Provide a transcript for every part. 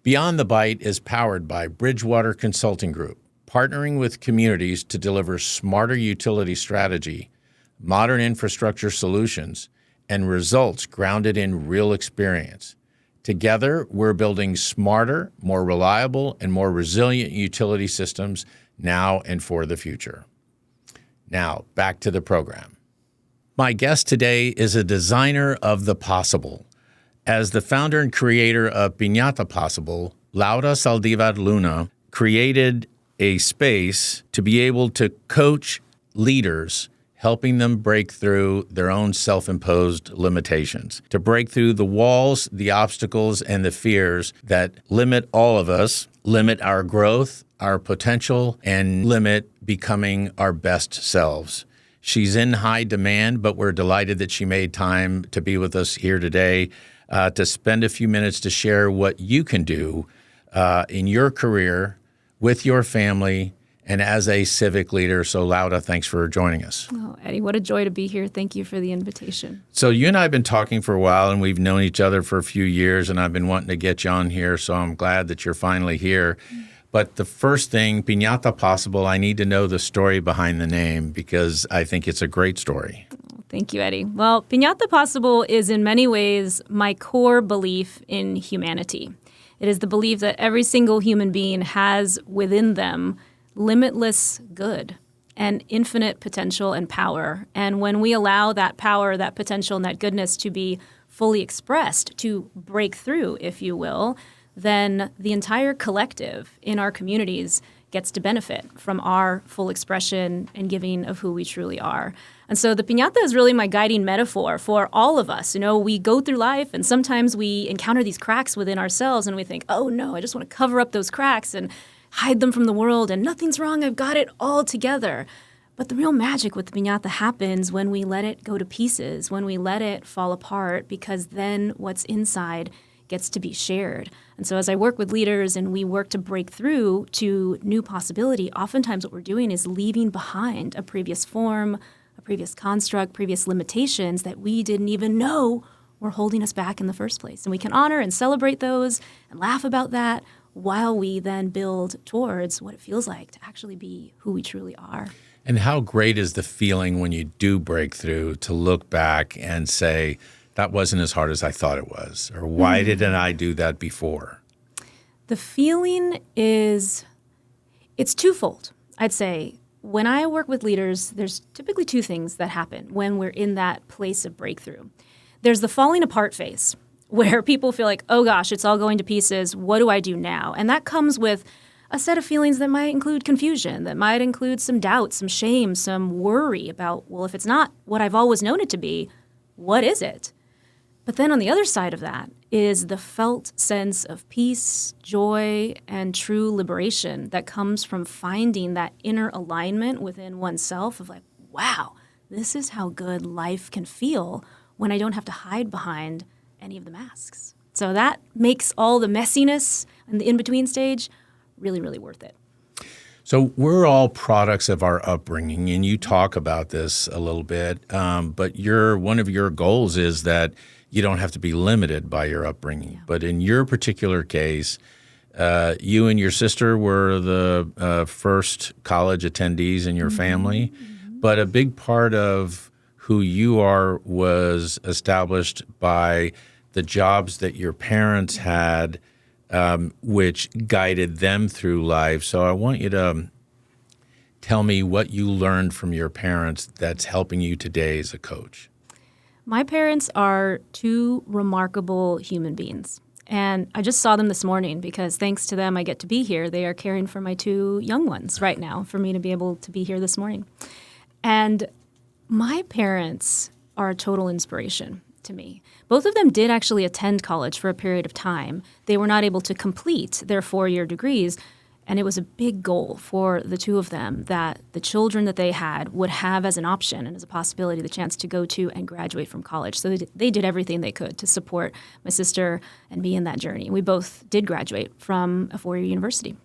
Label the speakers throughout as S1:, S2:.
S1: Beyond the Bite is powered by Bridgewater Consulting Group, partnering with communities to deliver smarter utility strategy, modern infrastructure solutions, and results grounded in real experience. Together, we're building smarter, more reliable, and more resilient utility systems now and for the future. Now, back to the program. My guest today is a designer of the possible. As the founder and creator of Piñata Possible, Laura Saldivar Luna created a space to be able to coach leaders, helping them break through their own self-imposed limitations, to break through the walls, the obstacles, and the fears that limit all of us, limit our growth, our potential, and limit becoming our best selves. She's in high demand, but we're delighted that she made time to be with us here today to spend a few minutes to share what you can do in your career, with your family, and as a civic leader. So, Laura, thanks for joining us.
S2: Oh, Eddie, what a joy to be here. Thank you for the invitation.
S1: So you and I have been talking for a while, and we've known each other for a few years, and I've been wanting to get you on here, so I'm glad that you're finally here. But the first thing, Piñata Possible, I need to know the story behind the name because I think it's a great story.
S2: Thank you, Eddie. Well, Piñata Possible is in many ways my core belief in humanity. It is the belief that every single human being has within them limitless good and infinite potential and power. And when we allow that power, that potential, and that goodness to be fully expressed, to break through, if you will, then the entire collective in our communities gets to benefit from our full expression and giving of who we truly are. And so the piñata is really my guiding metaphor for all of us. You know, we go through life and sometimes we encounter these cracks within ourselves and we think, oh no, I just want to cover up those cracks and hide them from the world, and nothing's wrong, I've got it all together. But the real magic with the piñata happens when we let it go to pieces, when we let it fall apart, because then what's inside gets to be shared. And so as I work with leaders and we work to break through to new possibility, oftentimes what we're doing is leaving behind a previous form, a previous construct, previous limitations that we didn't even know were holding us back in the first place. And we can honor and celebrate those and laugh about that, while we then build towards what it feels like to actually be who we truly are.
S1: And how great is the feeling when you do break through to look back and say, that wasn't as hard as I thought it was, or why didn't I do that before?
S2: The feeling it's twofold. I'd say when I work with leaders, there's typically two things that happen when we're in that place of breakthrough. There's the falling apart phase, where people feel like, oh gosh, it's all going to pieces. What do I do now? And that comes with a set of feelings that might include confusion, that might include some doubt, some shame, some worry about, well, if it's not what I've always known it to be, what is it? But then on the other side of that is the felt sense of peace, joy, and true liberation that comes from finding that inner alignment within oneself of like, wow, this is how good life can feel when I don't have to hide behind any of the masks. So that makes all the messiness and the in-between stage really, really worth it.
S1: So we're all products of our upbringing, and you talk about this a little bit, but one of your goals is that you don't have to be limited by your upbringing. Yeah. But in your particular case, you and your sister were the first college attendees in your family, but a big part of who you are was established by the jobs that your parents had, which guided them through life. So I want you to tell me what you learned from your parents that's helping you today as a coach.
S2: My parents are two remarkable human beings. And I just saw them this morning because thanks to them, I get to be here. They are caring for my two young ones right now for me to be able to be here this morning. And my parents are a total inspiration to me. Both of them did actually attend college for a period of time. They were not able to complete their 4-year degrees, and it was a big goal for the two of them that the children that they had would have as an option and as a possibility the chance to go to and graduate from college. So they did everything they could to support my sister and me in that journey. We both did graduate from a 4-year university.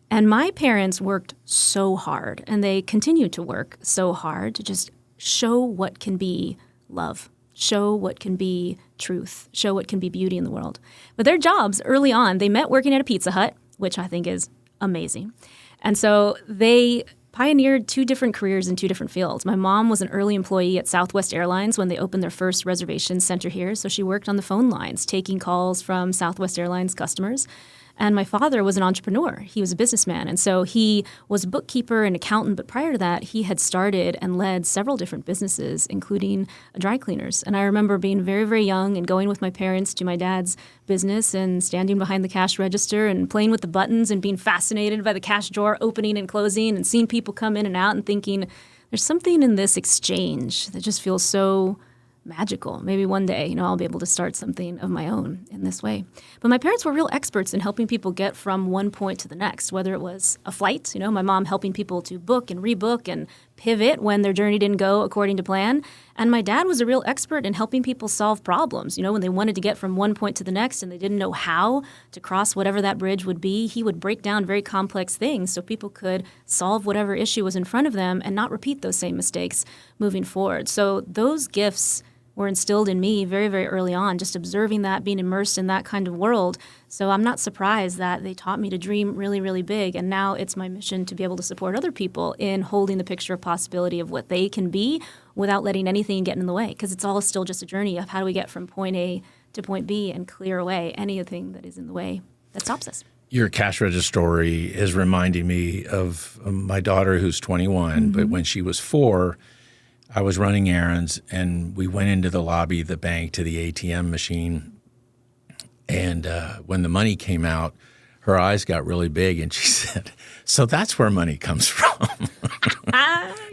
S2: And my parents worked so hard, and they continue to work so hard to just show what can be love show what can be truth, show what can be beauty in the world. But their jobs early on, they met working at a Pizza Hut, which I think is amazing. And so they pioneered 2 different careers in 2 different fields. My mom was an early employee at Southwest Airlines when they opened their first reservation center here. So she worked on the phone lines, taking calls from Southwest Airlines customers. And my father was an entrepreneur. He was a businessman. And so he was a bookkeeper and accountant. But prior to that, he had started and led several different businesses, including dry cleaners. And I remember being very, very young and going with my parents to my dad's business and standing behind the cash register and playing with the buttons and being fascinated by the cash drawer opening and closing and seeing people come in and out and thinking, there's something in this exchange that just feels so magical. Maybe one day, I'll be able to start something of my own in this way. But my parents were real experts in helping people get from one point to the next, whether it was a flight, my mom helping people to book and rebook and pivot when their journey didn't go according to plan. And my dad was a real expert in helping people solve problems. When they wanted to get from one point to the next and they didn't know how to cross whatever that bridge would be, he would break down very complex things so people could solve whatever issue was in front of them and not repeat those same mistakes moving forward. So those gifts were instilled in me very, very early on, just observing that, being immersed in that kind of world. So I'm not surprised that they taught me to dream really, really big. And now it's my mission to be able to support other people in holding the picture of possibility of what they can be without letting anything get in the way. Because it's all still just a journey of how do we get from point A to point B and clear away anything that is in the way that stops us.
S1: Your cash register story is reminding me of my daughter who's 21, but when she was 4, I was running errands, and we went into the lobby of the bank to the ATM machine. And when the money came out, her eyes got really big, and she said, "So that's where money comes from."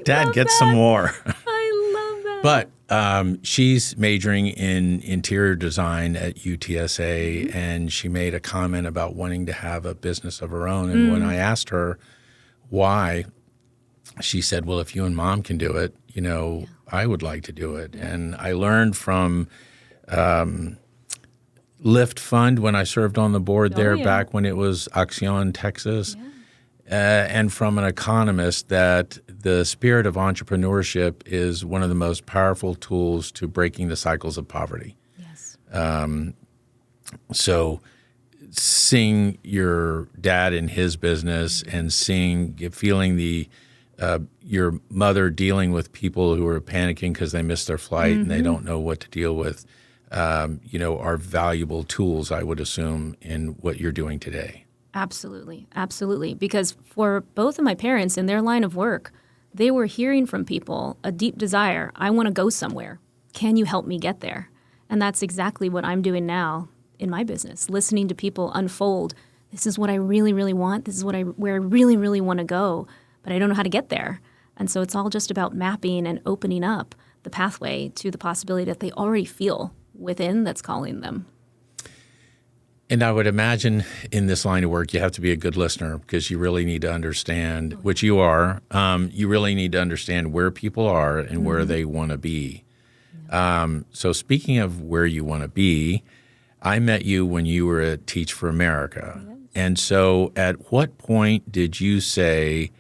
S1: Dad, get some more.
S2: I love that.
S1: But she's majoring in interior design at UTSA, and she made a comment about wanting to have a business of her own. And when I asked her why, she said, well, if you and Mom can do it, I would like to do it. And I learned from Lyft Fund when I served on the board there back when it was Acción, Texas, and from an economist that the spirit of entrepreneurship is one of the most powerful tools to breaking the cycles of poverty.
S2: Yes.
S1: So seeing your dad in his business and feeling your mother dealing with people who are panicking because they missed their flight and they don't know what to deal with, are valuable tools, I would assume, in what you're doing today.
S2: Absolutely. Absolutely. Because for both of my parents in their line of work, they were hearing from people a deep desire. I want to go somewhere. Can you help me get there? And that's exactly what I'm doing now in my business, listening to people unfold. This is what I really, really want. This is where I really, really want to go, but I don't know how to get there. And so it's all just about mapping and opening up the pathway to the possibility that they already feel within that's calling them.
S1: And I would imagine in this line of work, you have to be a good listener because you really need to understand, which you are, you really need to understand where people are and where they want to be. So speaking of where you want to be, I met you when you were at Teach for America. Yes. And so at what point did you say,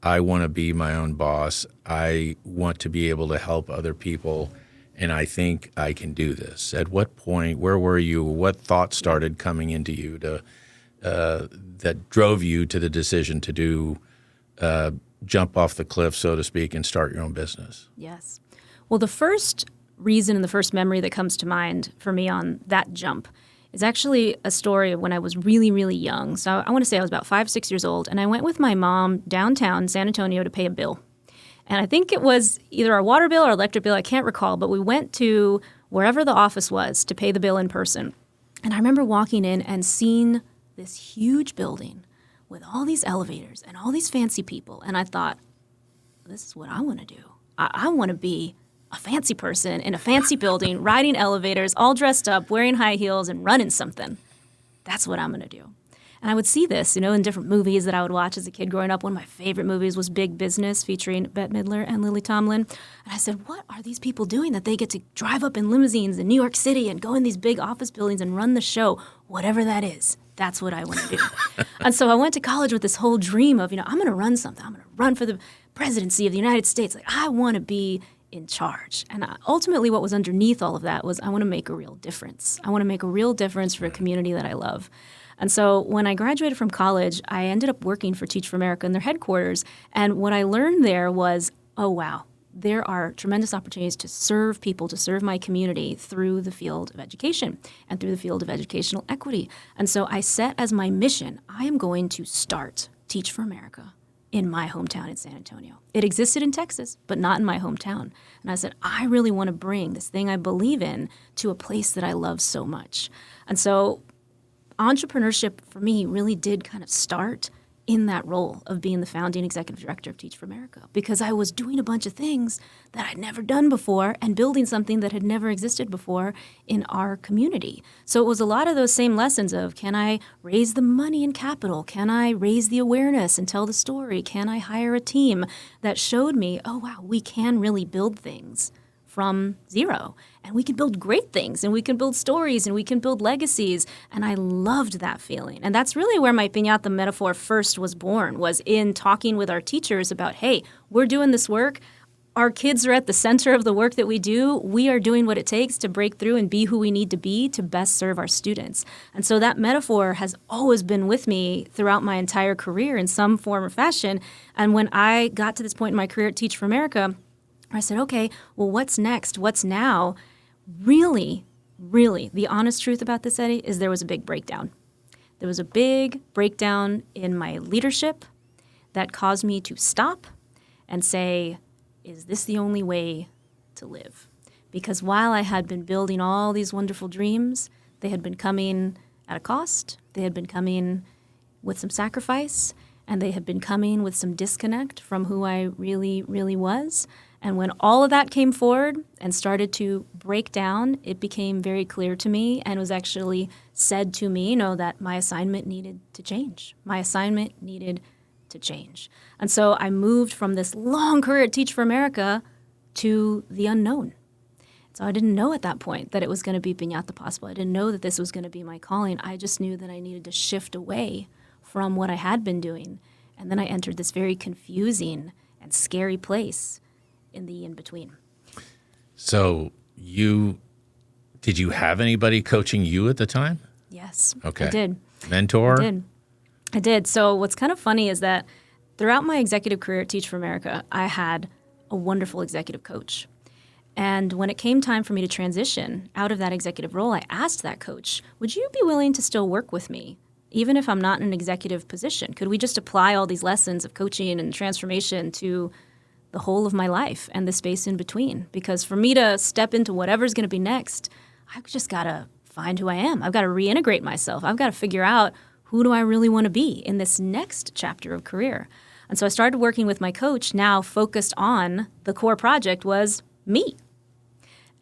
S1: I want to be my own boss, I want to be able to help other people, and I think I can do this? At what point, where were you, what thoughts started coming into you that drove you to the decision to do jump off the cliff, so to speak, and start your own business?
S2: Yes. Well, the first reason and the first memory that comes to mind for me on that jump is actually a story of when I was really, really young. So I want to say I was about 5, 6 years old, and I went with my mom downtown San Antonio to pay a bill. And I think it was either our water bill or electric bill, I can't recall, but we went to wherever the office was to pay the bill in person. And I remember walking in and seeing this huge building with all these elevators and all these fancy people. And I thought, this is what I want to do. I want to be a fancy person in a fancy building, riding elevators, all dressed up, wearing high heels, and running something. That's what I'm going to do. And I would see this, in different movies that I would watch as a kid growing up. One of my favorite movies was Big Business, featuring Bette Midler and Lily Tomlin. And I said, what are these people doing that they get to drive up in limousines in New York City and go in these big office buildings and run the show? Whatever that is, that's what I want to do. And so I went to college with this whole dream of, I'm going to run something. I'm going to run for the presidency of the United States. Like, I want to be in charge. And ultimately what was underneath all of that was I want to make a real difference. I want to make a real difference for a community that I love. And so when I graduated from college, I ended up working for Teach for America in their headquarters. And what I learned there was, oh, wow, there are tremendous opportunities to serve people, to serve my community through the field of education and through the field of educational equity. And so I set as my mission, I am going to start Teach for America in my hometown in San Antonio. It existed in Texas, but not in my hometown. And I said, I really want to bring this thing I believe in to a place that I love so much. And so entrepreneurship for me really did kind of start in that role of being the founding executive director of Teach for America, because I was doing a bunch of things that I'd never done before and building something that had never existed before in our community. So it was a lot of those same lessons of, can I raise the money and capital? Can I raise the awareness and tell the story? Can I hire a team? That showed me, oh, wow, we can really build things from zero. And we can build great things, and we can build stories, and we can build legacies. And I loved that feeling. And that's really where my piñata metaphor first was born, was in talking with our teachers about, hey, we're doing this work. Our kids are at the center of the work that we do. We are doing what it takes to break through and be who we need to be to best serve our students. And so that metaphor has always been with me throughout my entire career in some form or fashion. And when I got to this point in my career at Teach for America, I said, okay, well, what's next? What's now? Really, the honest truth about this, Eddie, is there was a big breakdown. There was a big breakdown in my leadership that caused me to stop and say, is this the only way to live? Because while I had been building all these wonderful dreams, they had been coming at a cost. They had been coming with some sacrifice, and they had been coming with some disconnect from who I really, really was. And when all of that came forward and started to break down, it became very clear to me and was actually said to me, that my assignment needed to change. My assignment needed to change. And so I moved from this long career at Teach for America to the unknown. So I didn't know at that point that it was going to be Piñata Possible. I didn't know that this was going to be my calling. I just knew that I needed to shift away from what I had been doing. And then I entered this very confusing and scary place in the in-between.
S1: So did you have anybody coaching you at the time?
S2: Yes,
S1: okay.
S2: I did.
S1: Mentor?
S2: I did. So what's kind of funny is that throughout my executive career at Teach for America, I had a wonderful executive coach. And when it came time for me to transition out of that executive role, I asked that coach, would you be willing to still work with me, even if I'm not in an executive position? Could we just apply all these lessons of coaching and transformation to the whole of my life and the space in between? Because for me to step into whatever's going to be next, I've just got to find who I am. I've got to reintegrate myself. I've got to figure out, who do I really want to be in this next chapter of career? And so I started working with my coach, now focused on the core project was me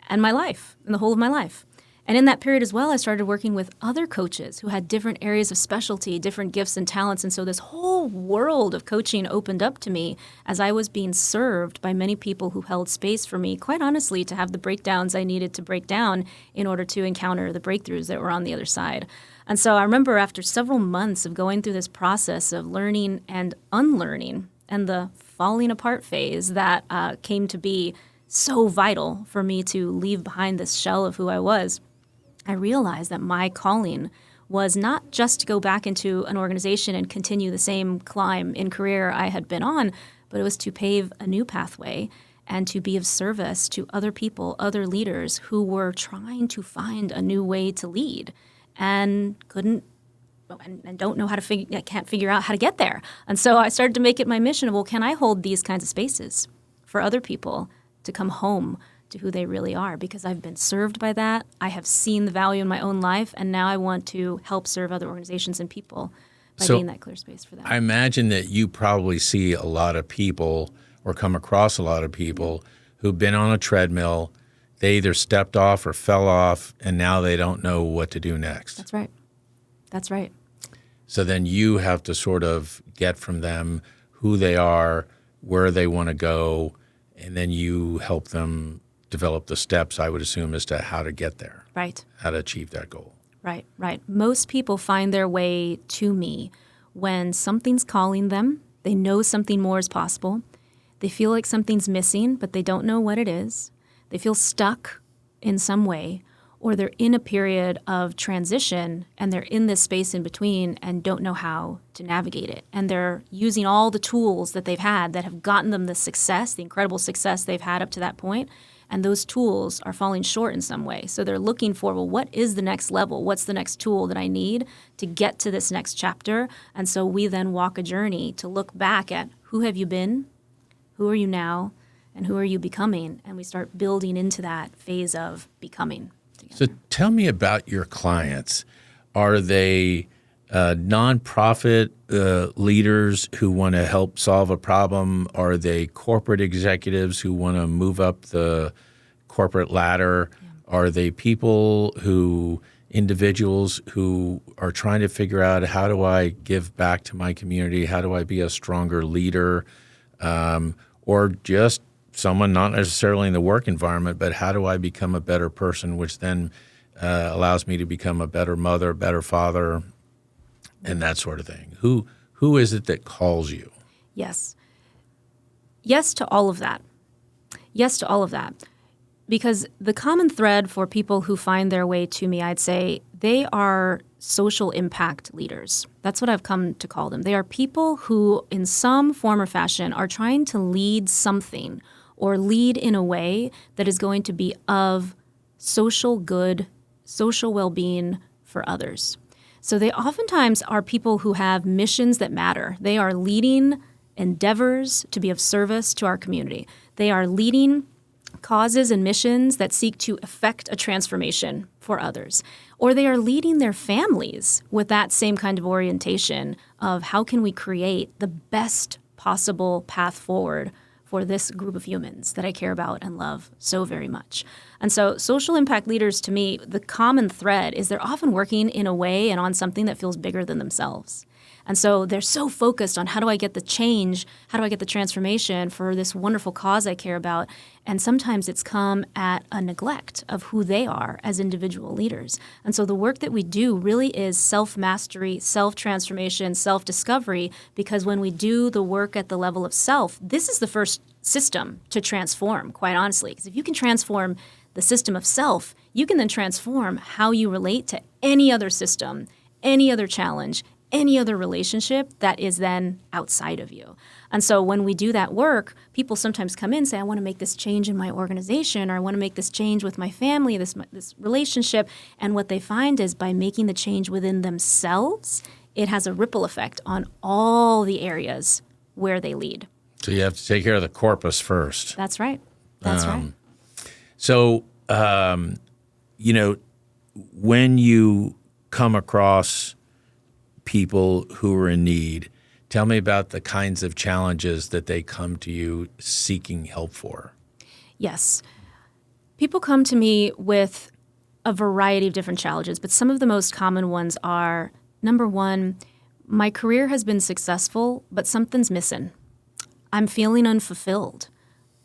S2: and my life and the whole of my life. And in that period as well, I started working with other coaches who had different areas of specialty, different gifts and talents. And so this whole world of coaching opened up to me as I was being served by many people who held space for me, quite honestly, to have the breakdowns I needed to break down in order to encounter the breakthroughs that were on the other side. And so I remember after several months of going through this process of learning and unlearning and the falling apart phase that came to be so vital for me to leave behind this shell of who I was, I realized that my calling was not just to go back into an organization and continue the same climb in career I had been on, but it was to pave a new pathway and to be of service to other people, other leaders who were trying to find a new way to lead and don't know how to can't figure out how to get there. And so I started to make it my mission of, well, can I hold these kinds of spaces for other people to come home to who they really are? Because I've been served by that. I have seen the value in my own life, and now I want to help serve other organizations and people by being that clear space for them.
S1: I imagine that you probably see a lot of people or come across a lot of people who've been on a treadmill. They either stepped off or fell off, and now they don't know what to do next.
S2: That's right. That's right.
S1: So then you have to sort of get from them who they are, where they want to go, and then you help them develop the steps, I would assume, as to how to get there.
S2: Right.
S1: How to achieve that goal.
S2: Right. Most people find their way to me when something's calling them. They know something more is possible. They feel like something's missing, but they don't know what it is. They feel stuck in some way, or they're in a period of transition and they're in this space in between and don't know how to navigate it. And they're using all the tools that they've had that have gotten them the success, the incredible success they've had up to that point, and those tools are falling short in some way. So they're looking for, well, what is the next level? What's the next tool that I need to get to this next chapter? And so we then walk a journey to look back at who have you been, who are you now, and who are you becoming? And we start building into that phase of becoming.
S1: So tell me about your clients. Are they nonprofit leaders who want to help solve a problem? Are they corporate executives who want to move up the corporate ladder? Yeah. Are they individuals who are trying to figure out, how do I give back to my community? How do I be a stronger leader? Or just someone not necessarily in the work environment, but how do I become a better person, which then allows me to become a better mother, better father, and that sort of thing. Who is it that calls you?
S2: Yes. Yes to all of that. Yes to all of that. Because the common thread for people who find their way to me, I'd say they are social impact leaders. That's what I've come to call them. They are people who, in some form or fashion, are trying to lead something or lead in a way that is going to be of social good, social well-being for others. So they oftentimes are people who have missions that matter. They are leading endeavors to be of service to our community. They are leading causes and missions that seek to effect a transformation for others. Or they are leading their families with that same kind of orientation of how can we create the best possible path forward for this group of humans that I care about and love so very much. And so social impact leaders, to me, the common thread is they're often working in a way and on something that feels bigger than themselves. And so they're so focused on how do I get the change, how do I get the transformation for this wonderful cause I care about. And sometimes it's come at a neglect of who they are as individual leaders. And so the work that we do really is self-mastery, self-transformation, self-discovery, because when we do the work at the level of self, this is the first system to transform, quite honestly. Because if you can transform the system of self, you can then transform how you relate to any other system, any other challenge, any other relationship that is then outside of you. And so when we do that work, people sometimes come in and say, I want to make this change in my organization, or I want to make this change with my family, this relationship. And what they find is by making the change within themselves, it has a ripple effect on all the areas where they lead.
S1: So you have to take care of the corpus first.
S2: That's right. That's right.
S1: So, when you come across people who are in need, tell me about the kinds of challenges that they come to you seeking help for.
S2: Yes. People come to me with a variety of different challenges, but some of the most common ones are, number one, my career has been successful, but something's missing. I'm feeling unfulfilled.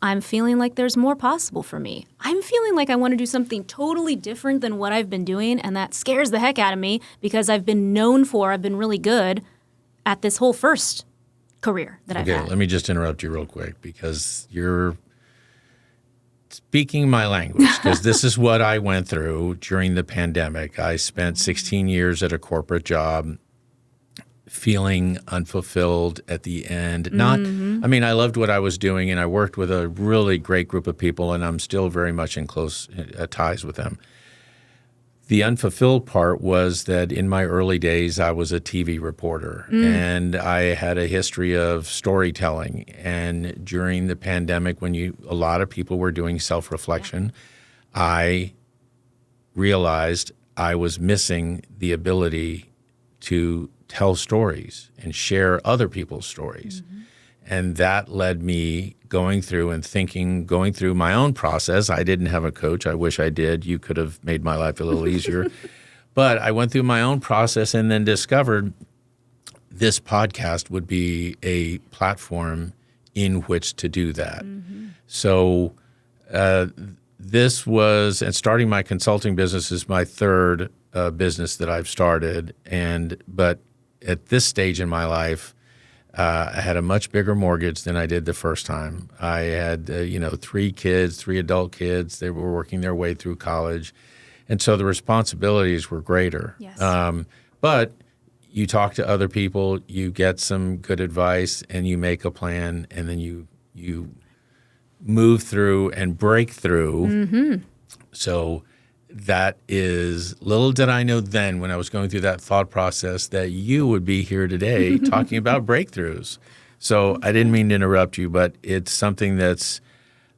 S2: I'm feeling like there's more possible for me. I'm feeling like I want to do something totally different than what I've been doing, and that scares the heck out of me because I've been really good at this whole first career that I've had.
S1: Okay, let me just interrupt you real quick because you're speaking my language, because this is what I went through during the pandemic. I spent 16 years at a corporate job, feeling unfulfilled at the end. I loved what I was doing, and I worked with a really great group of people, and I'm still very much in close ties with them. The unfulfilled part was that in my early days, I was a TV reporter, and I had a history of storytelling. And during the pandemic, when a lot of people were doing self-reflection, I realized I was missing the ability to tell stories and share other people's stories. And that led me going through my own process. I didn't have a coach. I wish I did. You could have made my life a little easier. But I went through my own process and then discovered this podcast would be a platform in which to do that. So this was, and starting my consulting business is my third business that I've started. But at this stage in my life, I had a much bigger mortgage than I did the first time. I had, 3 kids, 3 adult kids. They were working their way through college. And so the responsibilities were greater.
S2: Yes.
S1: But you talk to other people, you get some good advice, and you make a plan, and then you move through and break through.
S2: Mm-hmm.
S1: So that is, little did I know then when I was going through that thought process that you would be here today talking about breakthroughs. So I didn't mean to interrupt you, but it's something that's,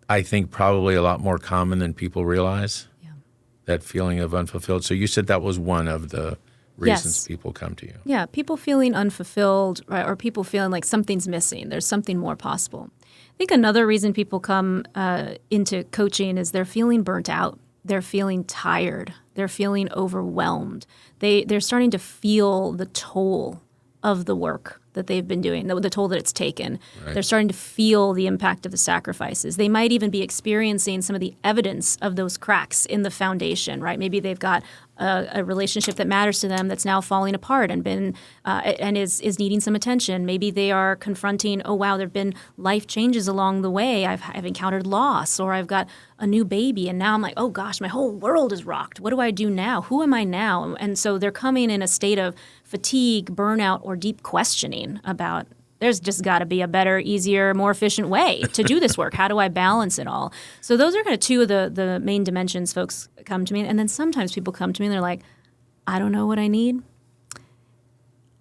S1: I think, probably a lot more common than people realize, that feeling of unfulfilled. So you said that was one of the reasons people come to you.
S2: Yeah, people feeling unfulfilled, right, or people feeling like something's missing. There's something more possible. I think another reason people come into coaching is they're feeling burnt out. They're feeling tired. They're feeling overwhelmed. They're starting to feel the toll of the work that they've been doing, the toll that it's taken.
S1: Right.
S2: They're starting to feel the impact of the sacrifices. They might even be experiencing some of the evidence of those cracks in the foundation, right? Maybe they've got a relationship that matters to them that's now falling apart and is needing some attention. Maybe they are confronting, oh wow, there've been life changes along the way. I've encountered loss, or I've got a new baby, and now I'm like, oh gosh, my whole world is rocked. What do I do now? Who am I now? And so they're coming in a state of fatigue, burnout, or deep questioning about, there's just got to be a better, easier, more efficient way to do this work. How do I balance it all? So those are kind of two of the main dimensions folks come to me. And then sometimes people come to me and they're like, I don't know what I need.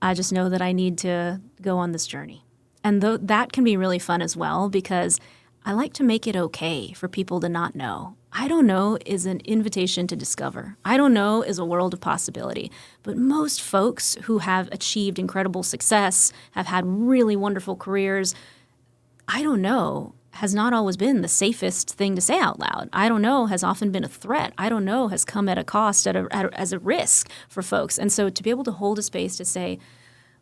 S2: I just know that I need to go on this journey. And that can be really fun as well, because I like to make it okay for people to not know. I don't know is an invitation to discover. I don't know is a world of possibility. But most folks who have achieved incredible success, have had really wonderful careers, I don't know has not always been the safest thing to say out loud. I don't know has often been a threat. I don't know has come at a cost, as a risk for folks. And so to be able to hold a space to say,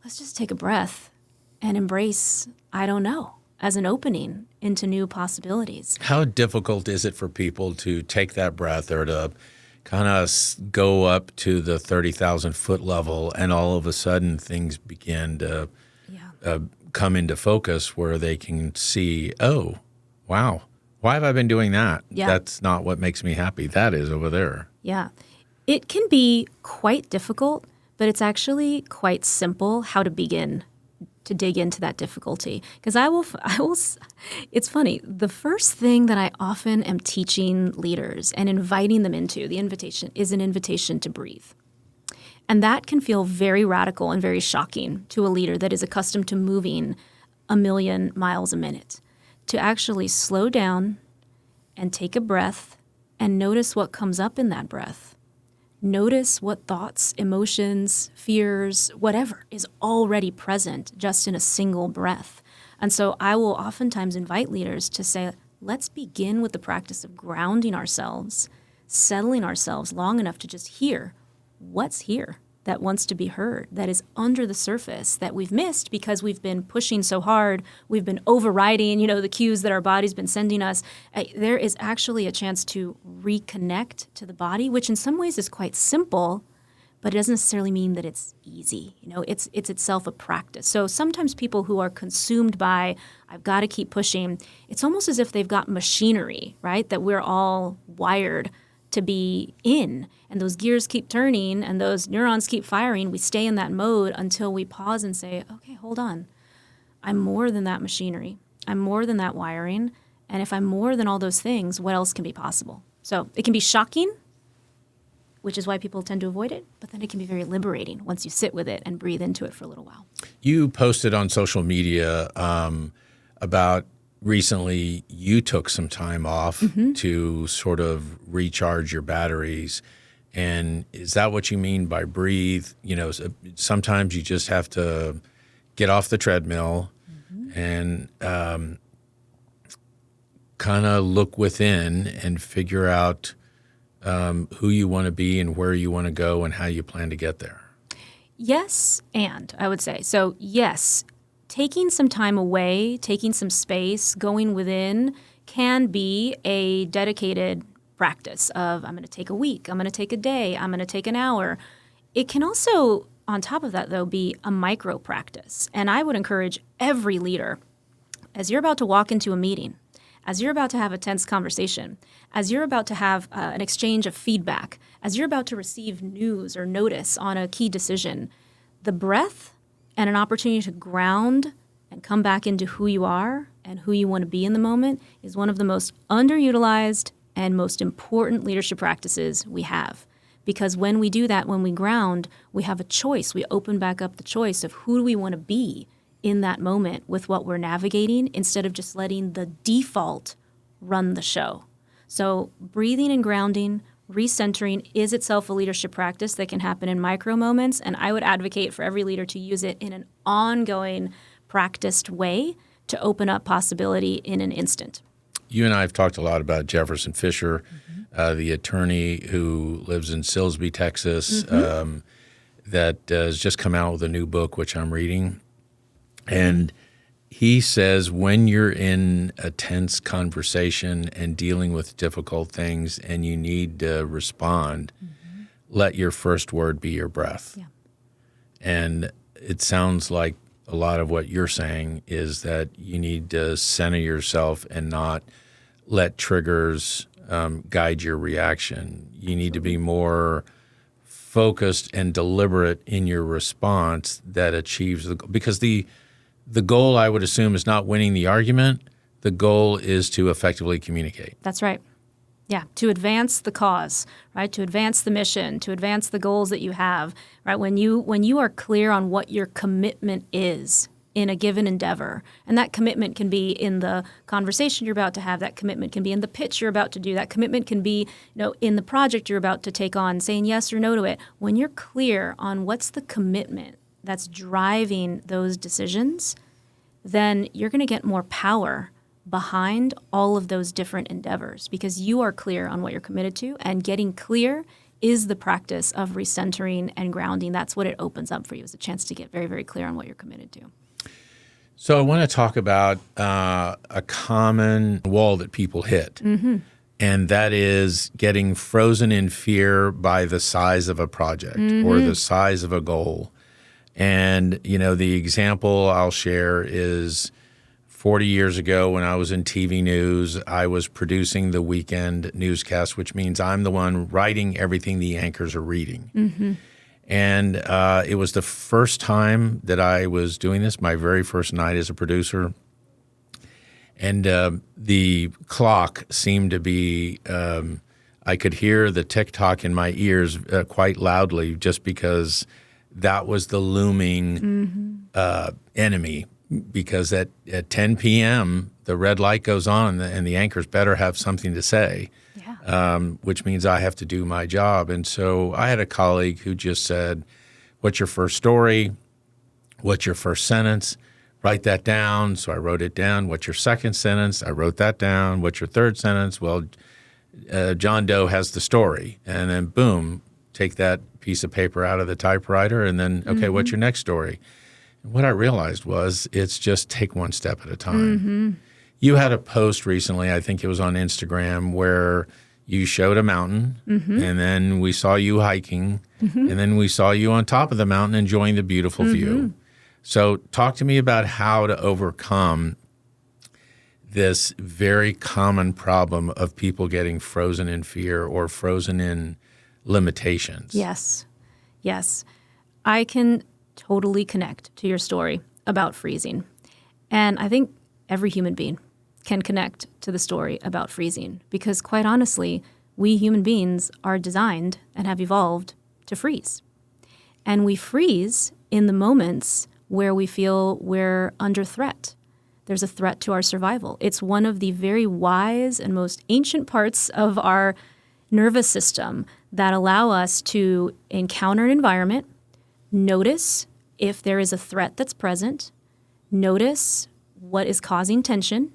S2: let's just take a breath and embrace I don't know as an opening into new possibilities.
S1: How difficult is it for people to take that breath, or to kind of go up to the 30,000-foot level, and all of a sudden things begin to come into focus where they can see, oh, wow, why have I been doing that?
S2: Yeah.
S1: That's not what makes me happy. That is over there.
S2: Yeah. It can be quite difficult, but it's actually quite simple how to begin to dig into that difficulty. Because I will, it's funny, the first thing that I often am teaching leaders and inviting them into, the invitation, is an invitation to breathe. And that can feel very radical and very shocking to a leader that is accustomed to moving 1,000,000 miles a minute. To actually slow down and take a breath and notice what comes up in that breath. Notice what thoughts, emotions, fears, whatever is already present just in a single breath. And so I will oftentimes invite leaders to say, let's begin with the practice of grounding ourselves, settling ourselves long enough to just hear what's here that wants to be heard, that is under the surface, that we've missed because we've been pushing so hard, we've been overriding, the cues that our body's been sending us. There is actually a chance to reconnect to the body, which in some ways is quite simple, but it doesn't necessarily mean that it's easy. It's itself a practice. So sometimes people who are consumed by, I've got to keep pushing, it's almost as if they've got machinery, right, that we're all wired to be in, and those gears keep turning and those neurons keep firing. We stay in that mode until we pause and say, okay, hold on. I'm more than that machinery. I'm more than that wiring. And if I'm more than all those things, what else can be possible? So it can be shocking, which is why people tend to avoid it, but then it can be very liberating once you sit with it and breathe into it for a little while.
S1: You posted on social media about recently you took some time off to sort of recharge your batteries. And is that what you mean by breathe? Sometimes you just have to get off the treadmill and kind of look within and figure out who you want to be and where you want to go and how you plan to get there.
S2: Yes, and I would say. So yes, taking some time away, taking some space, going within can be a dedicated practice of I'm going to take a week, I'm going to take a day, I'm going to take an hour. It can also on top of that, though, be a micro practice. And I would encourage every leader, as you're about to walk into a meeting, as you're about to have a tense conversation, as you're about to have an exchange of feedback, as you're about to receive news or notice on a key decision, the breath and an opportunity to ground and come back into who you are and who you want to be in the moment is one of the most underutilized and most important leadership practices we have. Because when we do that, when we ground, we have a choice. We open back up the choice of who do we want to be in that moment with what we're navigating instead of just letting the default run the show. So breathing and grounding, recentering is itself a leadership practice that can happen in micro moments, and I would advocate for every leader to use it in an ongoing, practiced way to open up possibility in an instant.
S1: You and I have talked a lot about Jefferson Fisher, the attorney who lives in Silsbee, Texas, that has just come out with a new book, which I'm reading. And he says when you're in a tense conversation and dealing with difficult things and you need to respond, let your first word be your breath.
S2: Yeah.
S1: And it sounds like a lot of what you're saying is that you need to center yourself and not let triggers guide your reaction. You need to be more focused and deliberate in your response that achieves the goal. Because the goal, I would assume, is not winning the argument. The goal is to effectively communicate.
S2: That's right. Yeah, to advance the cause, right? To advance the mission, to advance the goals that you have, right? When you are clear on what your commitment is in a given endeavor, and that commitment can be in the conversation you're about to have, that commitment can be in the pitch you're about to do, that commitment can be, in the project you're about to take on, saying yes or no to it. When you're clear on what's the commitment that's driving those decisions, then you're going to get more power behind all of those different endeavors because you are clear on what you're committed to, and getting clear is the practice of recentering and grounding. That's what it opens up for you, is a chance to get very, very clear on what you're committed to.
S1: So I want to talk about a common wall that people hit, and that is getting frozen in fear by the size of a project or the size of a goal. And, the example I'll share is 40 years ago when I was in TV news, I was producing the weekend newscast, which means I'm the one writing everything the anchors are reading. And it was the first time that I was doing this, my very first night as a producer. And the clock seemed to be, I could hear the tick-tock in my ears quite loudly just because that was the looming enemy. Because at 10 p.m., the red light goes on and the anchors better have something to say. Which means I have to do my job. And so I had a colleague who just said, what's your first story? What's your first sentence? Write that down. So I wrote it down. What's your second sentence? I wrote that down. What's your third sentence? Well, John Doe has the story. And then boom, take that piece of paper out of the typewriter and then, okay, what's your next story? And what I realized was it's just take one step at a time. You had a post recently, I think it was on Instagram, where you showed a mountain, and then we saw you hiking, and then we saw you on top of the mountain enjoying the beautiful view. So talk to me about how to overcome this very common problem of people getting frozen in fear or frozen in limitations.
S2: Yes. I can totally connect to your story about freezing. And I think every human being can connect to the story about freezing because, quite honestly, we human beings are designed and have evolved to freeze. And we freeze in the moments where we feel we're under threat. There's a threat to our survival. It's one of the very wise and most ancient parts of our nervous system that allow us to encounter an environment, notice if there is a threat that's present, notice what is causing tension,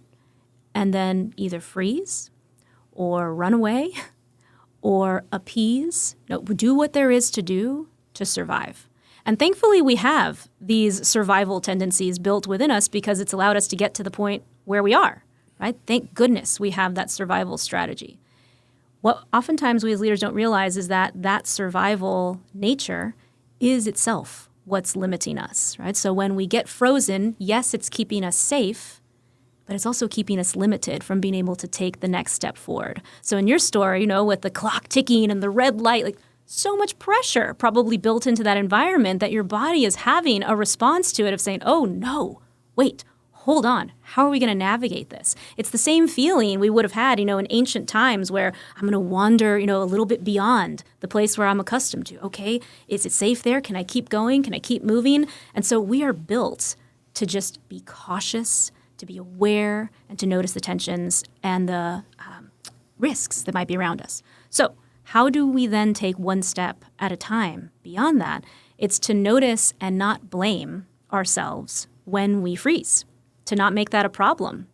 S2: and then either freeze or run away or appease, do what there is to do to survive. And thankfully, we have these survival tendencies built within us because it's allowed us to get to the point where we are, right? Thank goodness we have that survival strategy. What oftentimes we as leaders don't realize is that survival nature is itself what's limiting us, right? So when we get frozen, yes, it's keeping us safe, but it's also keeping us limited from being able to take the next step forward. So in your story, with the clock ticking and the red light, like so much pressure probably built into that environment that your body is having a response to it of saying, oh no, wait, hold on. How are we going to navigate this? It's the same feeling we would have had, in ancient times where I'm going to wander, a little bit beyond the place where I'm accustomed to. Okay, is it safe there? Can I keep going? Can I keep moving? And so we are built to just be cautious, to be aware, and to notice the tensions and the risks that might be around us. So how do we then take one step at a time beyond that? It's to notice and not blame ourselves when we freeze, to not make that a problem,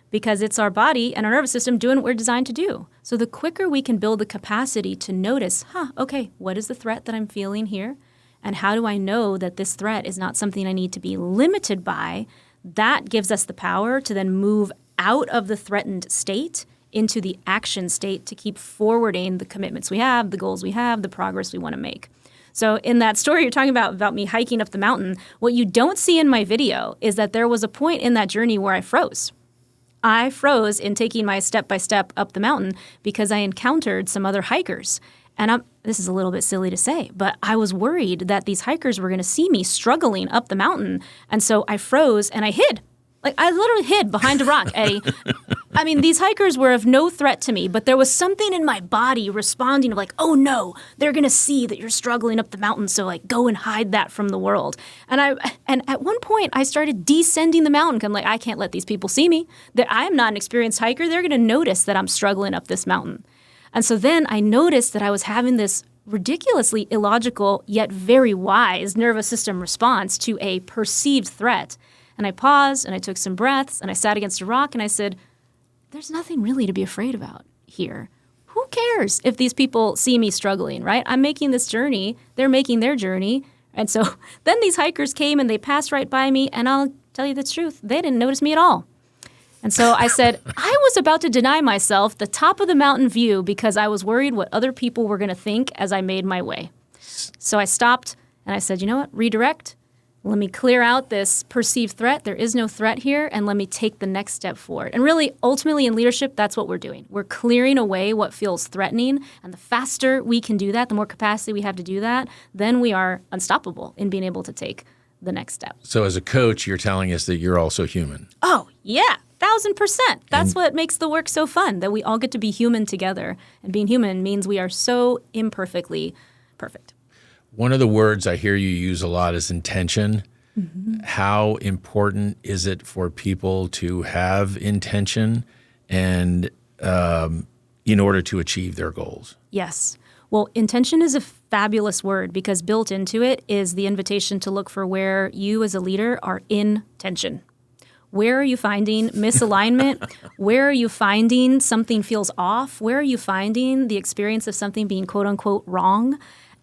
S2: because it's our body and our nervous system doing what we're designed to do. So the quicker we can build the capacity to notice, okay, what is the threat that I'm feeling here? And how do I know that this threat is not something I need to be limited by? That gives us the power to then move out of the threatened state into the action state to keep forwarding the commitments we have, the goals we have, the progress we want to make. So in that story you're talking about me hiking up the mountain, what you don't see in my video is that there was a point in that journey where I froze. I froze in taking my step-by-step up the mountain because I encountered some other hikers. And this is a little bit silly to say, but I was worried that these hikers were going to see me struggling up the mountain. And so I froze and I hid. Like, I literally hid behind a rock, Eddie. I mean, these hikers were of no threat to me, but there was something in my body responding of like, oh no, they're going to see that you're struggling up the mountain, so like go and hide that from the world. And at one point, I started descending the mountain. I'm like, I can't let these people see me. That I am not an experienced hiker. They're going to notice that I'm struggling up this mountain. And so then I noticed that I was having this ridiculously illogical yet very wise nervous system response to a perceived threat. And I paused and I took some breaths and I sat against a rock and I said, there's nothing really to be afraid about here. Who cares if these people see me struggling, right? I'm making this journey. They're making their journey. And so then these hikers came and they passed right by me. And I'll tell you the truth, they didn't notice me at all. And so I said, I was about to deny myself the top of the mountain view because I was worried what other people were going to think as I made my way. So I stopped and I said, you know what, redirect. Let me clear out this perceived threat. There is no threat here, and let me take the next step forward. And really, ultimately in leadership, that's what we're doing. We're clearing away what feels threatening, and the faster we can do that, the more capacity we have to do that, then we are unstoppable in being able to take the next step.
S1: So as a coach, you're telling us that you're also human.
S2: Oh, yeah. 1,000%. That's what makes the work so fun, that we all get to be human together. And being human means we are so imperfectly perfect.
S1: One of the words I hear you use a lot is intention.
S2: Mm-hmm.
S1: How important is it for people to have intention and in order to achieve their goals?
S2: Yes. Well, intention is a fabulous word because built into it is the invitation to look for where you as a leader are in tension. Where are you finding misalignment? Where are you finding something feels off? Where are you finding the experience of something being quote unquote wrong?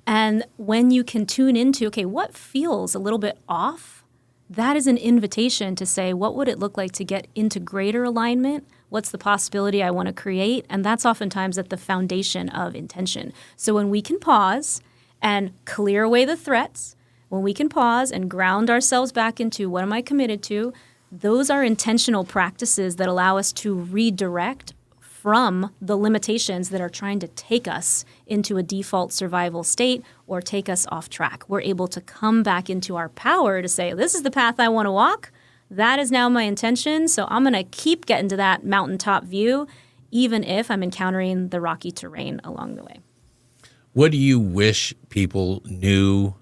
S2: And when you can tune into, okay, what feels a little bit off? That is an invitation to say, what would it look like to get into greater alignment? What's the possibility I want to create? And that's oftentimes at the foundation of intention. So when we can pause and clear away the threats, when we can pause and ground ourselves back into what am I committed to, those are intentional practices that allow us to redirect from the limitations that are trying to take us into a default survival state or take us off track. We're able to come back into our power to say, this is the path I want to walk. That is now my intention. So I'm going to keep getting to that mountaintop view, even if I'm encountering the rocky terrain along the way.
S1: What do you wish people knew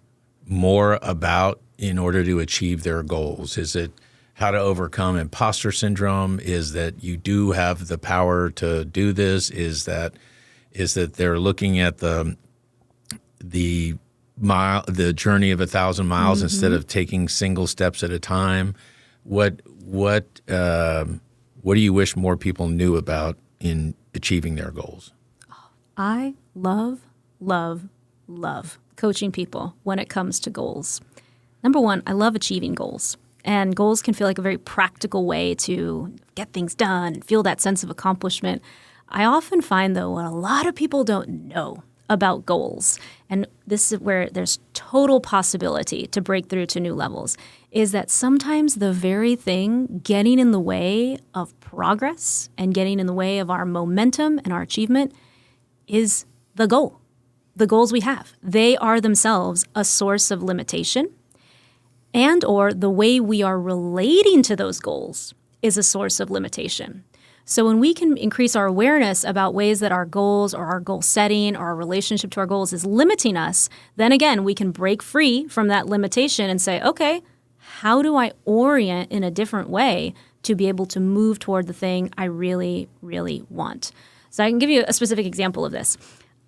S1: more about in order to achieve their goals? Is it how to overcome imposter syndrome? Is that you do have the power to do this? Is that they're looking at the journey of 1,000 miles instead of taking single steps at a time? What do you wish more people knew about in achieving their goals?
S2: I love coaching people when it comes to goals. Number one, I love achieving goals. And goals can feel like a very practical way to get things done and feel that sense of accomplishment. I often find, though, what a lot of people don't know about goals, and this is where there's total possibility to break through to new levels, is that sometimes the very thing getting in the way of progress and getting in the way of our momentum and our achievement is the goal. The goals we have. They are themselves a source of limitation, and or the way we are relating to those goals is a source of limitation. So when we can increase our awareness about ways that our goals or our goal setting or our relationship to our goals is limiting us, then again, we can break free from that limitation and say, okay, how do I orient in a different way to be able to move toward the thing I really, really want? So I can give you a specific example of this.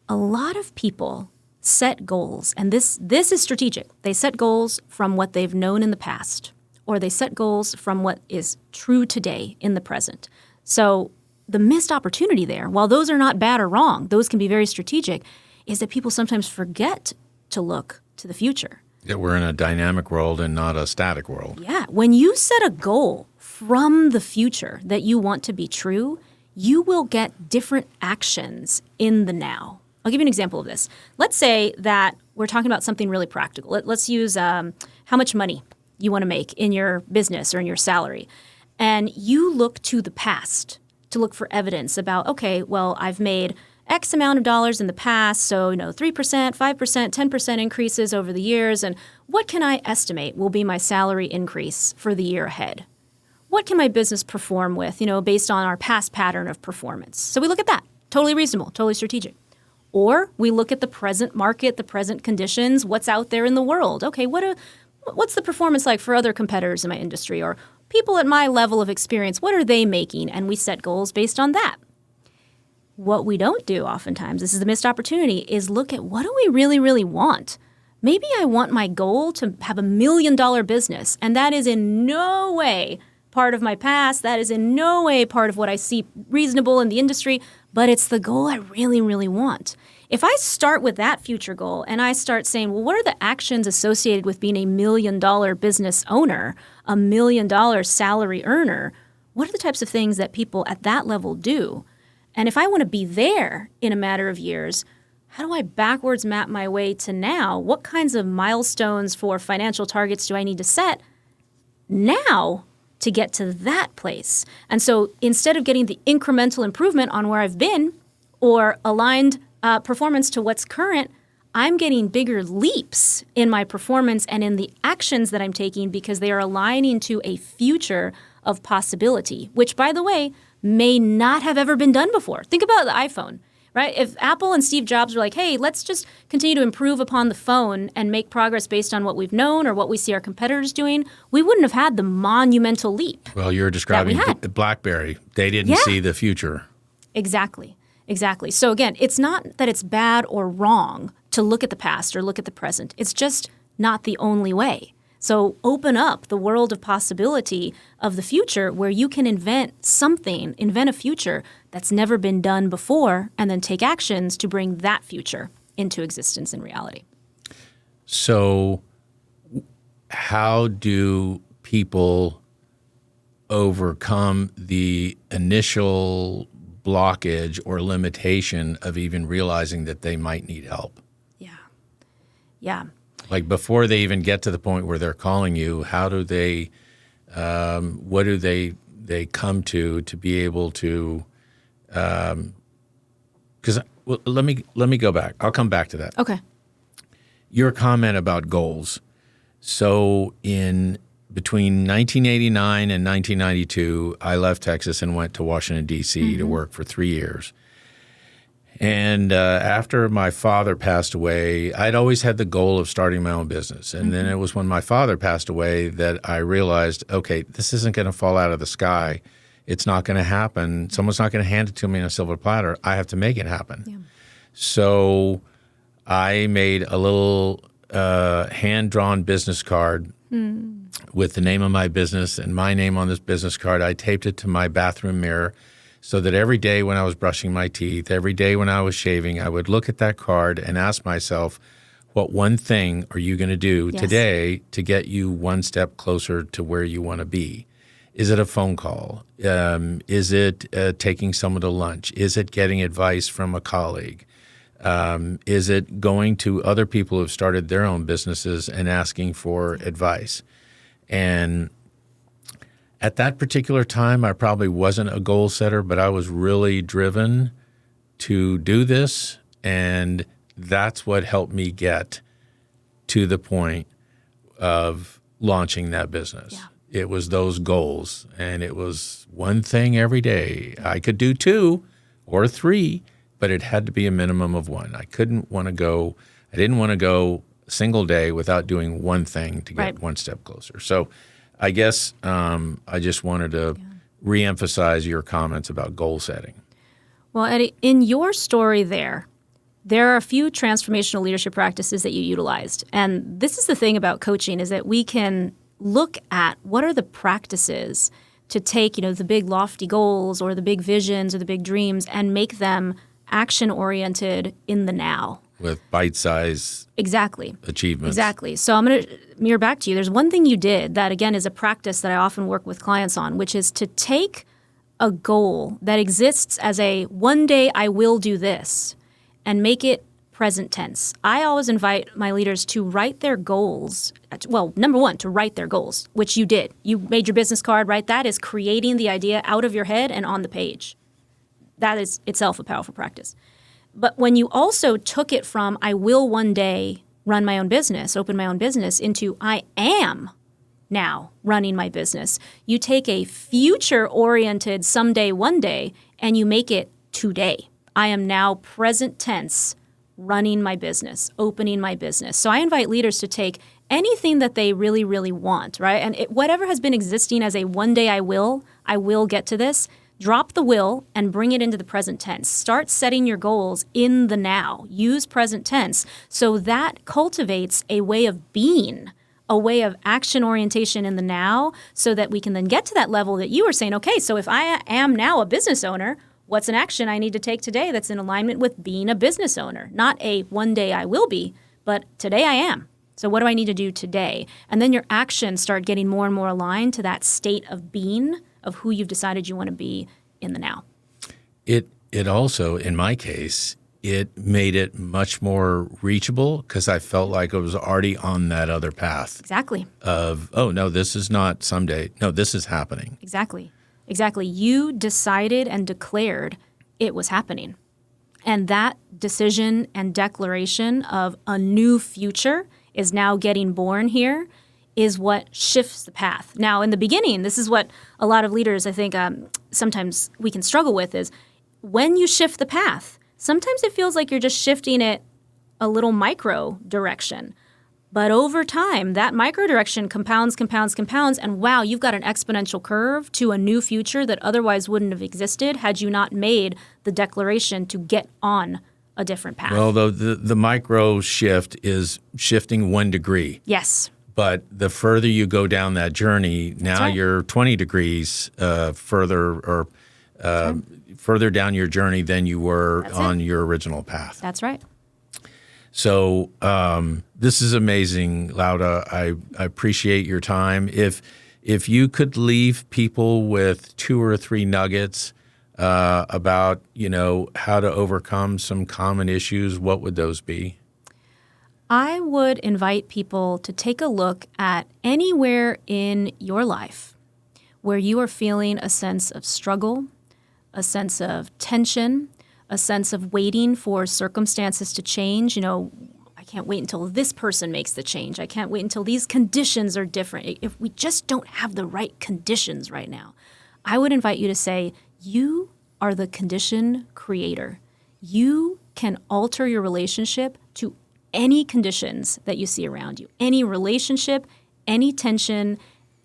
S2: A lot of people set goals, and this is strategic. They set goals from what they've known in the past, or they set goals from what is true today in the present. So the missed opportunity there, while those are not bad or wrong, those can be very strategic, is that people sometimes forget to look to the future.
S1: That we're in a dynamic world and not a static world.
S2: Yeah. When you set a goal from the future that you want to be true, you will get different actions in the now. I'll give you an example of this. Let's say that we're talking about something really practical. Let's use how much money you want to make in your business or in your salary. And you look to the past to look for evidence about, okay, well, I've made X amount of dollars in the past, so 3%, 5%, 10% increases over the years, and what can I estimate will be my salary increase for the year ahead? What can my business perform with, based on our past pattern of performance? So we look at that. Totally reasonable, totally strategic. Or we look at the present market, the present conditions, what's out there in the world. Okay, what's the performance like for other competitors in my industry, or people at my level of experience, what are they making? And we set goals based on that. What we don't do oftentimes, this is the missed opportunity, is look at what do we really, really want? Maybe I want my goal to have $1 million business, and that is in no way part of my past. That is in no way part of what I see reasonable in the industry, but it's the goal I really, really want. If I start with that future goal and I start saying, well, what are the actions associated with being $1 million business owner, $1 million salary earner? What are the types of things that people at that level do? And if I want to be there in a matter of years, how do I backwards map my way to now? What kinds of milestones for financial targets do I need to set now to get to that place? And so instead of getting the incremental improvement on where I've been or aligned performance to what's current, I'm getting bigger leaps in my performance and in the actions that I'm taking because they are aligning to a future of possibility, which, by the way, may not have ever been done before. Think about the iPhone, right? If Apple and Steve Jobs were like, hey, let's just continue to improve upon the phone and make progress based on what we've known or what we see our competitors doing, we wouldn't have had the monumental leap.
S1: Well, you're describing BlackBerry. They didn't see the future.
S2: Exactly. So again, it's not that it's bad or wrong to look at the past or look at the present. It's just not the only way. So open up the world of possibility of the future where you can invent a future that's never been done before, and then take actions to bring that future into existence in reality.
S1: So how do people overcome the initial blockage or limitation of even realizing that they might need help?
S2: Yeah.
S1: Like before they even get to the point where they're calling you, how do they, what do they come to be able to, because let me go back. I'll come back to that.
S2: Okay.
S1: Your comment about goals. So between 1989 and 1992, I left Texas and went to Washington, D.C. to work for 3 years. And after my father passed away, I'd always had the goal of starting my own business. And then it was when my father passed away that I realized, okay, this isn't going to fall out of the sky. It's not going to happen. Someone's not going to hand it to me on a silver platter. I have to make it happen. Yeah. So I made a little hand-drawn business card with the name of my business and my name on this business card. I taped it to my bathroom mirror so that every day when I was brushing my teeth, every day when I was shaving, I would look at that card and ask myself, what one thing are you going to do today to get you one step closer to where you want to be? Is it a phone call? Is it taking someone to lunch? Is it getting advice from a colleague? Is it going to other people who've started their own businesses and asking for advice? And at that particular time, I probably wasn't a goal setter, but I was really driven to do this. And that's what helped me get to the point of launching that business. Yeah. It was those goals, and it was one thing every day. I could do 2 or 3, but it had to be a minimum of 1. I didn't want to go a single day without doing one thing to get one step closer. So I guess I just wanted to reemphasize your comments about goal setting.
S2: Well, Eddie, in your story there are a few transformational leadership practices that you utilized. And this is the thing about coaching, is that we can look at what are the practices to take, the big lofty goals or the big visions or the big dreams and make them action-oriented in the now.
S1: With bite-sized achievements.
S2: Exactly. So I'm going to mirror back to you. There's one thing you did that, again, is a practice that I often work with clients on, which is to take a goal that exists as a one day I will do this and make it present tense. I always invite my leaders to write their goals. Well, number one, to write their goals, which you did. You made your business card, right? That is creating the idea out of your head and on the page. That is itself a powerful practice. But when you also took it from I will one day run my own business, open my own business, into I am now running my business, you take a future-oriented someday, one day, and you make it today. I am now present tense running my business, opening my business. So I invite leaders to take anything that they really, really want, right? And whatever has been existing as a one day I will get to this, drop the will and bring it into the present tense. Start setting your goals in the now. Use present tense. So that cultivates a way of being, a way of action orientation in the now, so that we can then get to that level that you were saying, okay, so if I am now a business owner, what's an action I need to take today that's in alignment with being a business owner? Not a one day I will be, but today I am. So what do I need to do today? And then your actions start getting more and more aligned to that state of being, of who you've decided you want to be in the now.
S1: It also, in my case, it made it much more reachable because I felt like I was already on that other path.
S2: Exactly.
S1: Of, oh, no, this is not someday. No, this is happening.
S2: Exactly. You decided and declared it was happening. And that decision and declaration of a new future is now getting born here is what shifts the path. Now, in the beginning, this is what a lot of leaders, I think, sometimes we can struggle with is when you shift the path, sometimes it feels like you're just shifting it a little micro direction. But over time, that micro direction compounds, and wow, you've got an exponential curve to a new future that otherwise wouldn't have existed had you not made the declaration to get on a different path.
S1: Well, the micro shift is shifting 1 degree.
S2: Yes.
S1: But the further you go down that journey, now you're 20 degrees further down your journey than you were on your original path.
S2: That's right.
S1: So this is amazing, Lauda. I appreciate your time. If you could leave people with 2 or 3 nuggets about how to overcome some common issues, what would those be?
S2: I would invite people to take a look at anywhere in your life where you are feeling a sense of struggle, a sense of tension, a sense of waiting for circumstances to change. I can't wait until this person makes the change. I can't wait until these conditions are different. If we just don't have the right conditions right now, I would invite you to say, you are the condition creator. You can alter your relationship to any conditions that you see around you, any relationship, any tension,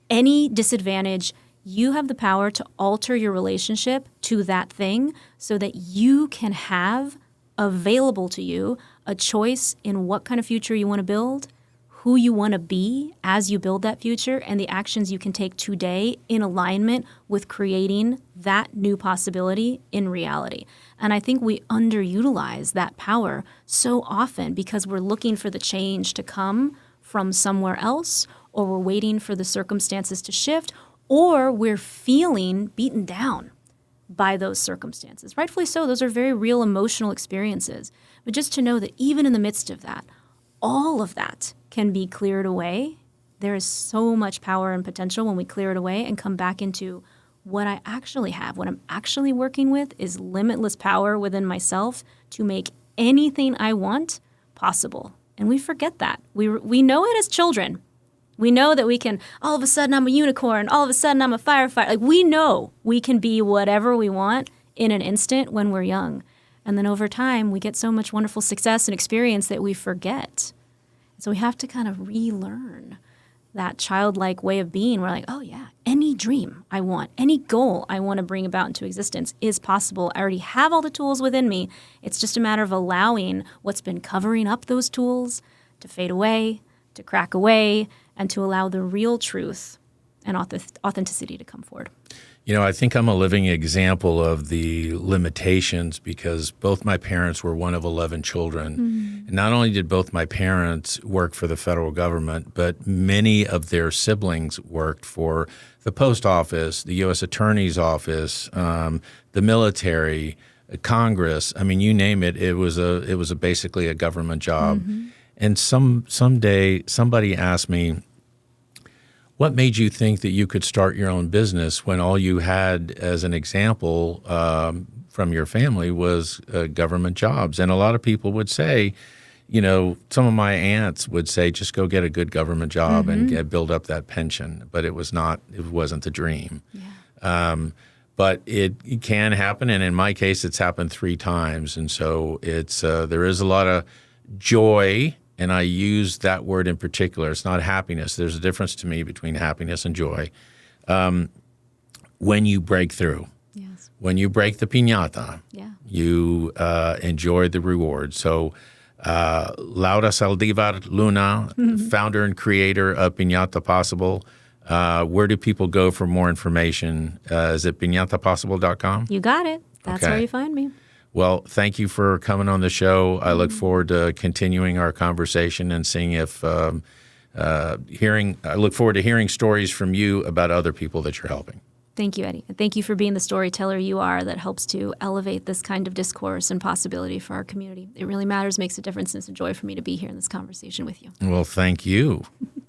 S2: any disadvantage. You have the power to alter your relationship to that thing so that you can have available to you a choice in what kind of future you want to build, who you want to be as you build that future, and the actions you can take today in alignment with creating that new possibility in reality. And I think we underutilize that power so often because we're looking for the change to come from somewhere else, or we're waiting for the circumstances to shift, or we're feeling beaten down by those circumstances. Rightfully so. Those are very real emotional experiences. But just to know that even in the midst of that, all of that can be cleared away. There is so much power and potential when we clear it away and come back into what I actually have. What I'm actually working with is limitless power within myself to make anything I want possible. And we forget that. We know it as children. We know that we can, all of a sudden I'm a unicorn, all of a sudden I'm a firefighter. Like, we know we can be whatever we want in an instant when we're young. And then over time, we get so much wonderful success and experience that we forget. So we have to kind of relearn that childlike way of being. We're like, oh yeah, any dream I want, any goal I want to bring about into existence is possible. I already have all the tools within me. It's just a matter of allowing what's been covering up those tools to fade away, to crack away, and to allow the real truth and authenticity to come forward.
S1: You know, I think I'm a living example of the limitations because both my parents were one of 11 children. Mm-hmm. And not only did both my parents work for the federal government, but many of their siblings worked for the post office, the U.S. Attorney's Office, the military, Congress. I mean, you name it. It was basically a government job. Mm-hmm. And someday somebody asked me, what made you think that you could start your own business when all you had as an example from your family was government jobs? And a lot of people would say, you know, some of my aunts would say, just go get a good government job mm-hmm. and build up that pension. But it wasn't the dream. Yeah. But it can happen. And in my case, it's happened 3 times. And so there is a lot of joy. And I use that word in particular. It's not happiness. There's a difference to me between happiness and joy. When you break through, yes. When you break the piñata, yeah. You enjoy the reward. So Laura Saldivar Luna, mm-hmm. founder and creator of Piñata Possible. Where do people go for more information? Is it piñatapossible.com?
S2: You got it. That's where you find me.
S1: Well, thank you for coming on the show. I look forward to continuing our conversation and seeing if I look forward to hearing stories from you about other people that you're helping.
S2: Thank you, Eddie. And thank you for being the storyteller you are that helps to elevate this kind of discourse and possibility for our community. It really matters, makes a difference, and it's a joy for me to be here in this conversation with you.
S1: Well, thank you.